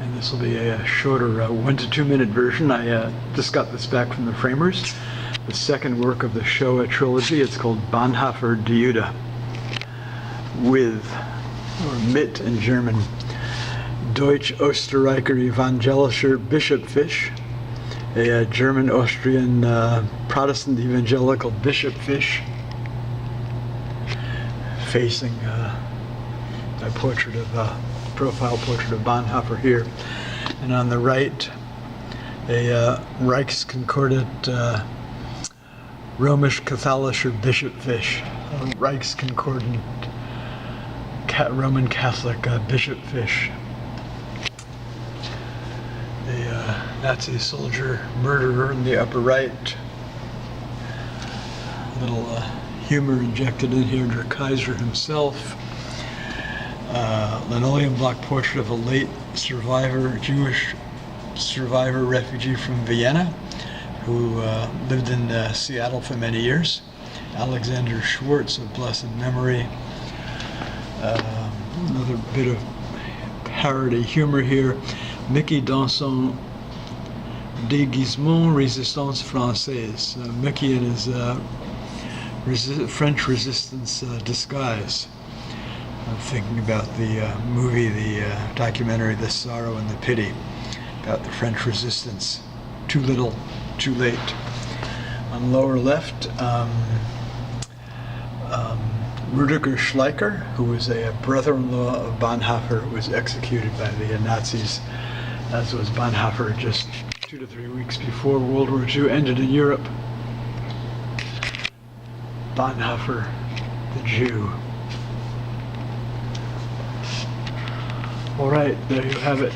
And this will be a shorter 1 to 2 minute version. I just got this back from the framers. The second work of the Shoah trilogy. It's called Bonhoeffer der Jude, with, or mit in German, Deutsch-Österreicher evangelischer Bischofsfisch, a German-Austrian Protestant evangelical bishopfish, facing a portrait of profile portrait of Bonhoeffer here, and on the right a Reichskonkordat Römisch-Katholische bishopfish, a Reichskonkordat Roman Catholic bishopfish. The Nazi soldier murderer in the upper right. A little humor injected in here, Der Kaiser himself. Linoleum block portrait of a late survivor, Jewish survivor refugee from Vienna, who lived in Seattle for many years. Alexander Schwartz of blessed memory. Another bit of parody humor here. Mickey dans son déguisement résistance française. Mickey in his French resistance disguise. I'm thinking about the movie, the documentary, The Sorrow and the Pity, about the French resistance. Too little, too late. On lower left, Rudiger Schleicher, who was a brother-in-law of Bonhoeffer, was executed by the Nazis, as was Bonhoeffer just 2 to 3 weeks before World War II ended in Europe. Bonhoeffer the Jew. All right, there you have it.